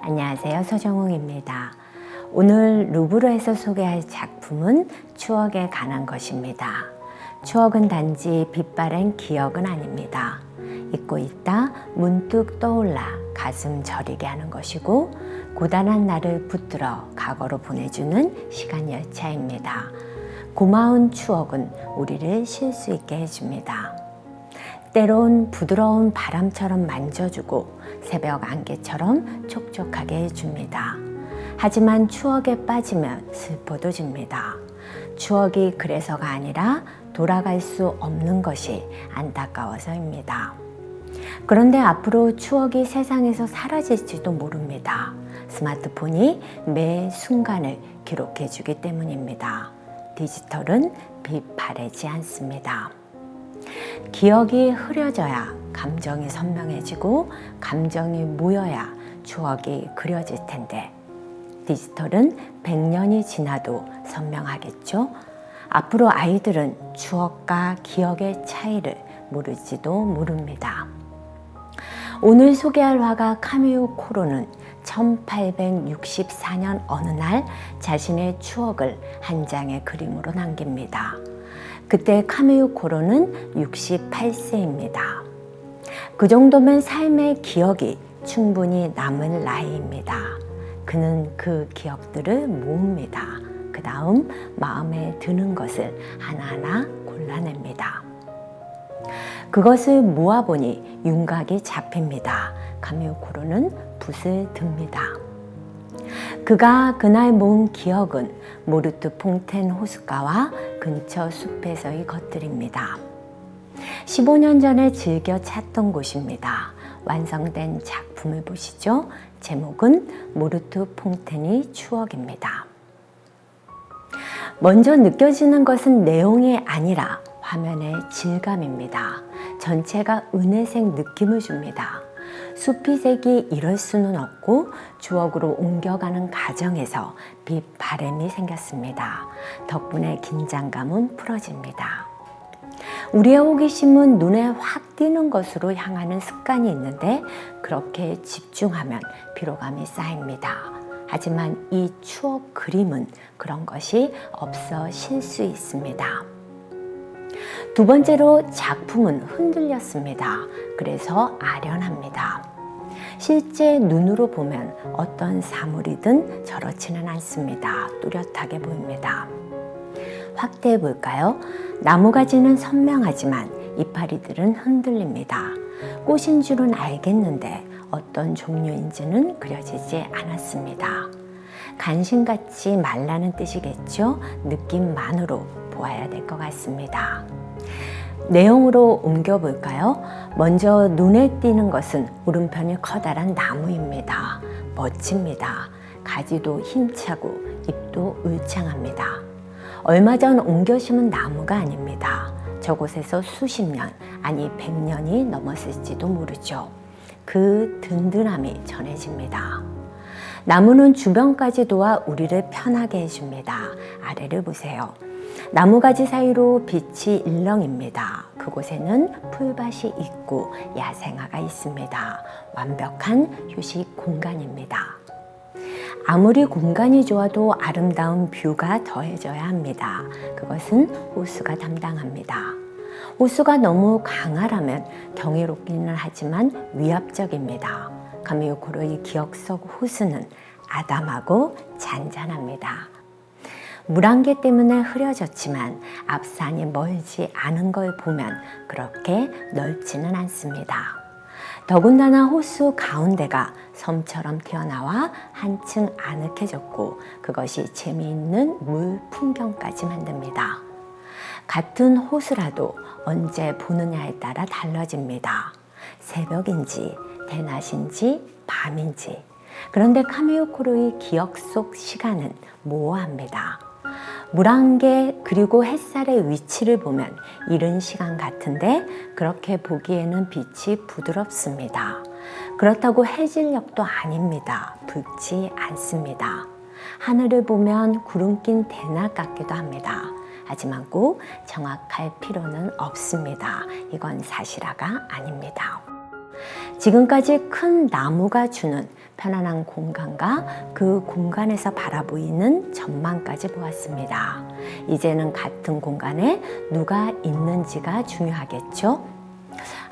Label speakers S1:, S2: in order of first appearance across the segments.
S1: 안녕하세요. 서정웅입니다. 오늘 루브르에서 소개할 작품은 추억에 관한 것입니다. 추억은 단지 빛바랜 기억은 아닙니다. 잊고 있다 문득 떠올라 가슴 저리게 하는 것이고 고단한 날을 붙들어 과거로 보내주는 시간 열차입니다. 고마운 추억은 우리를 쉴 수 있게 해줍니다. 때론 부드러운 바람처럼 만져주고 새벽 안개처럼 촉촉하게 해줍니다. 하지만 추억에 빠지면 슬퍼도 집니다. 추억이 그래서가 아니라 돌아갈 수 없는 것이 안타까워서입니다. 그런데 앞으로 추억이 세상에서 사라질지도 모릅니다. 스마트폰이 매 순간을 기록해 주기 때문입니다. 디지털은 빛 바래지 않습니다. 기억이 흐려져야 감정이 선명해지고 감정이 모여야 추억이 그려질 텐데 디지털은 100년이 지나도 선명하겠죠? 앞으로 아이들은 추억과 기억의 차이를 모를지도 모릅니다. 오늘 소개할 화가 카미오 코로는 1864년 어느 날 자신의 추억을 한 장의 그림으로 남깁니다. 그때 카미오 코로는 68세입니다. 그 정도면 삶의 기억이 충분히 남을 나이입니다. 그는 그 기억들을 모읍니다. 그 다음 마음에 드는 것을 하나하나 골라냅니다. 그것을 모아보니 윤곽이 잡힙니다. 카미오 코로는 붓을 듭니다. 그가 그날 모은 기억은 모르트 퐁텐 호숫가와 근처 숲에서의 것들입니다. 15년 전에 즐겨 찾던 곳입니다. 완성된 작품을 보시죠. 제목은 모르트 퐁텐의 추억입니다. 먼저 느껴지는 것은 내용이 아니라 화면의 질감입니다. 전체가 은혜색 느낌을 줍니다. 숲이 색이 이럴 수는 없고 추억으로 옮겨가는 과정에서 빛 바램이 생겼습니다. 덕분에 긴장감은 풀어집니다. 우리의 호기심은 눈에 확 띄는 것으로 향하는 습관이 있는데 그렇게 집중하면 피로감이 쌓입니다. 하지만 이 추억 그림은 그런 것이 없어질 수 있습니다. 두 번째로 작품은 흔들렸습니다. 그래서 아련합니다. 실제 눈으로 보면 어떤 사물이든 저렇지는 않습니다. 뚜렷하게 보입니다. 확대해 볼까요? 나무가지는 선명하지만 이파리들은 흔들립니다. 꽃인 줄은 알겠는데 어떤 종류인지는 그려지지 않았습니다. 간신같이 말라는 뜻이겠죠? 느낌만으로 보아야 될 것 같습니다. 내용으로 옮겨볼까요? 먼저 눈에 띄는 것은 오른편이 커다란 나무입니다. 멋집니다. 가지도 힘차고 잎도 울창합니다. 얼마 전 옮겨 심은 나무가 아닙니다. 저곳에서 수십 년, 아니 100년이 넘었을지도 모르죠. 그 든든함이 전해집니다. 나무는 주변까지 도와 우리를 편하게 해줍니다. 아래를 보세요. 나무가지 사이로 빛이 일렁입니다. 그곳에는 풀밭이 있고 야생화가 있습니다. 완벽한 휴식 공간입니다. 아무리 공간이 좋아도 아름다운 뷰가 더해져야 합니다. 그것은 호수가 담당합니다. 호수가 너무 강하라면 경이롭기는 하지만 위압적입니다. 카미오 코로의 기억 속 호수는 아담하고 잔잔합니다. 물안개 때문에 흐려졌지만 앞산이 멀지 않은 걸 보면 그렇게 넓지는 않습니다. 더군다나 호수 가운데가 섬처럼 튀어나와 한층 아늑해졌고 그것이 재미있는 물 풍경까지 만듭니다. 같은 호수라도 언제 보느냐에 따라 달라집니다. 새벽인지 대낮인지 밤인지. 그런데 카미오 코로의 기억 속 시간은 모호합니다. 물안개 그리고 햇살의 위치를 보면 이른 시간 같은데 그렇게 보기에는 빛이 부드럽습니다. 그렇다고 해질녘도 아닙니다. 붉지 않습니다. 하늘을 보면 구름 낀 대낮 같기도 합니다. 하지만 꼭 정확할 필요는 없습니다. 이건 사실화가 아닙니다. 지금까지 큰 나무가 주는 편안한 공간과 그 공간에서 바라보이는 전망까지 보았습니다. 이제는 같은 공간에 누가 있는지가 중요하겠죠?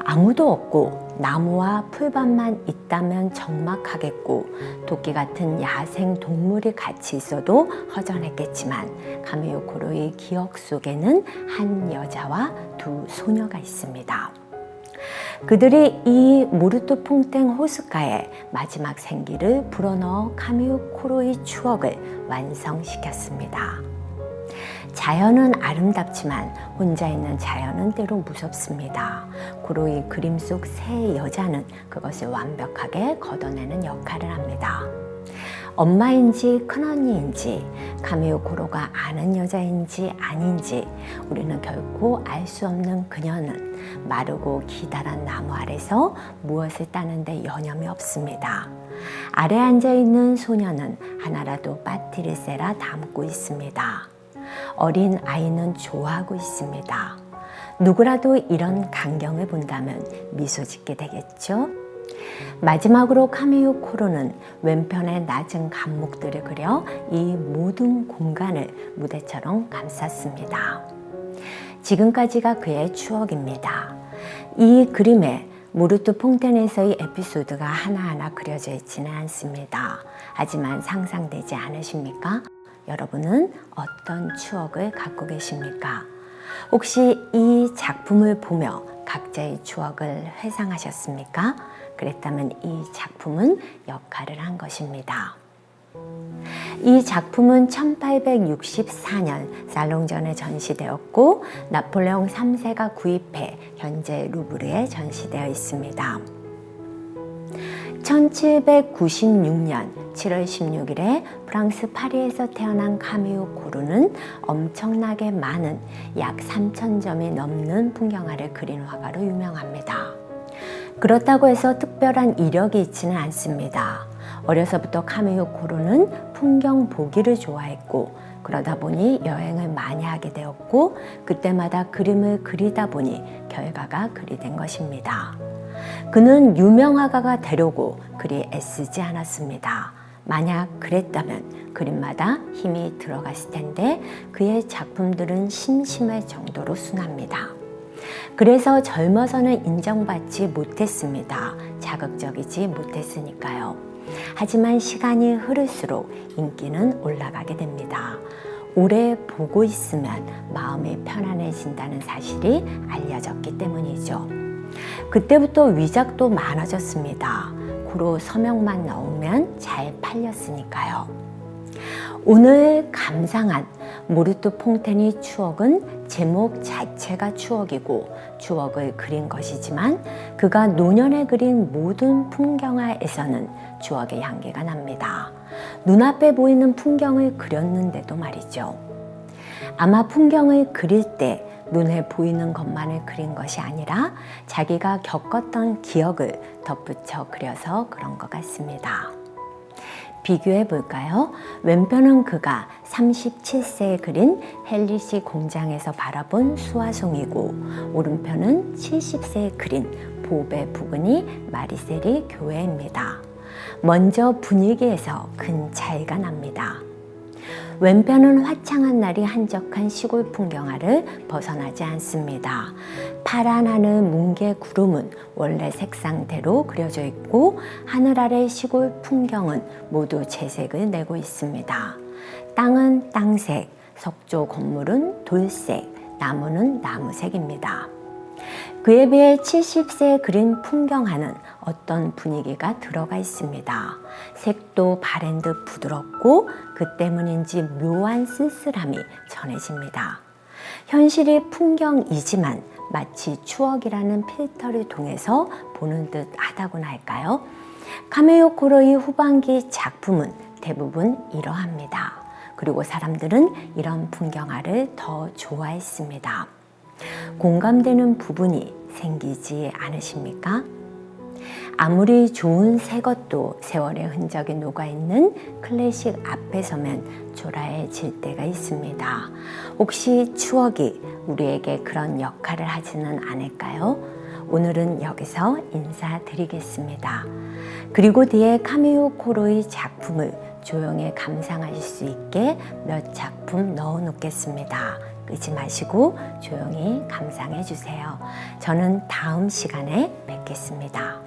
S1: 아무도 없고 나무와 풀밭만 있다면 적막하겠고 토끼 같은 야생 동물이 같이 있어도 허전했겠지만 카미요 코로의 기억 속에는 한 여자와 두 소녀가 있습니다. 그들이 이 모르토 퐁땡 호숫가에 마지막 생기를 불어넣어 카미요 코로의 추억을 완성시켰습니다. 자연은 아름답지만 혼자 있는 자연은 때로 무섭습니다. 코로의 그림 속 새 여자는 그것을 완벽하게 걷어내는 역할을 합니다. 엄마인지 큰언니인지 카미요 코로가 아는 여자인지 아닌지 우리는 결코 알 수 없는 그녀는 마르고 기다란 나무 아래서 무엇을 따는데 여념이 없습니다. 아래 앉아있는 소녀는 하나라도 빠티를 쎄라 담고 있습니다. 어린 아이는 좋아하고 있습니다. 누구라도 이런 광경을 본다면 미소 짓게 되겠죠? 마지막으로 카미요 코로는 왼편의 낮은 감목들을 그려 이 모든 공간을 무대처럼 감쌌습니다. 지금까지가 그의 추억입니다. 이 그림에 모르토 퐁텐에서의 에피소드가 하나하나 그려져 있지는 않습니다. 하지만 상상되지 않으십니까? 여러분은 어떤 추억을 갖고 계십니까? 혹시 이 작품을 보며 각자의 추억을 회상하셨습니까? 그랬다면 이 작품은 역할을 한 것입니다. 이 작품은 1864년 살롱전에 전시되었고 나폴레옹 3세가 구입해 현재 루브르에 전시되어 있습니다. 1796년 7월 16일에 프랑스 파리에서 태어난 카미요 코르는 엄청나게 많은 약 3,000점이 넘는 풍경화를 그린 화가로 유명합니다. 그렇다고 해서 특별한 이력이 있지는 않습니다. 어려서부터 카미요 코르는 풍경 보기를 좋아했고 그러다 보니 여행을 많이 하게 되었고 그때마다 그림을 그리다 보니 결과가 그리 된 것입니다. 그는 유명 화가가 되려고 그리 애쓰지 않았습니다. 만약 그랬다면 그림마다 힘이 들어갔을 텐데 그의 작품들은 심심할 정도로 순합니다. 그래서 젊어서는 인정받지 못했습니다. 자극적이지 못했으니까요. 하지만 시간이 흐를수록 인기는 올라가게 됩니다. 오래 보고 있으면 마음이 편안해진다는 사실이 알려졌기 때문이죠. 그때부터 위작도 많아졌습니다. 고로 서명만 나오면 잘 팔렸으니까요. 오늘 감상한 모르토 퐁텐의 추억은 제목 자체가 추억이고 추억을 그린 것이지만 그가 노년에 그린 모든 풍경화에서는 추억의 향기가 납니다. 눈앞에 보이는 풍경을 그렸는데도 말이죠. 아마 풍경을 그릴 때 눈에 보이는 것만을 그린 것이 아니라 자기가 겪었던 기억을 덧붙여 그려서 그런 것 같습니다. 비교해 볼까요? 왼편은 그가 37세에 그린 헬리시 공장에서 바라본 수화송이고 오른편은 70세에 그린 보베 부근이 마리세리 교회입니다. 먼저 분위기에서 큰 차이가 납니다. 왼편은 화창한 날이 한적한 시골 풍경화를 벗어나지 않습니다. 파란 하늘 뭉게 구름은 원래 색상대로 그려져 있고 하늘 아래 시골 풍경은 모두 재색을 내고 있습니다. 땅은 땅색, 석조 건물은 돌색, 나무는 나무색입니다. 그에 비해 70세에 그린 풍경화는 어떤 분위기가 들어가 있습니다. 색도 바랜 듯 부드럽고 그 때문인지 묘한 쓸쓸함이 전해집니다. 현실이 풍경이지만 마치 추억이라는 필터를 통해서 보는 듯 하다고나 할까요? 카미요 코로의 후반기 작품은 대부분 이러합니다. 그리고 사람들은 이런 풍경화를 더 좋아했습니다. 공감되는 부분이 생기지 않으십니까? 아무리 좋은 새 것도 세월의 흔적이 녹아있는 클래식 앞에 서면 초라해질 때가 있습니다. 혹시 추억이 우리에게 그런 역할을 하지는 않을까요? 오늘은 여기서 인사드리겠습니다. 그리고 뒤에 카미오 코로의 작품을 조용히 감상하실 수 있게 몇 작품 넣어 놓겠습니다. 끄지 마시고 조용히 감상해 주세요. 저는 다음 시간에 뵙겠습니다.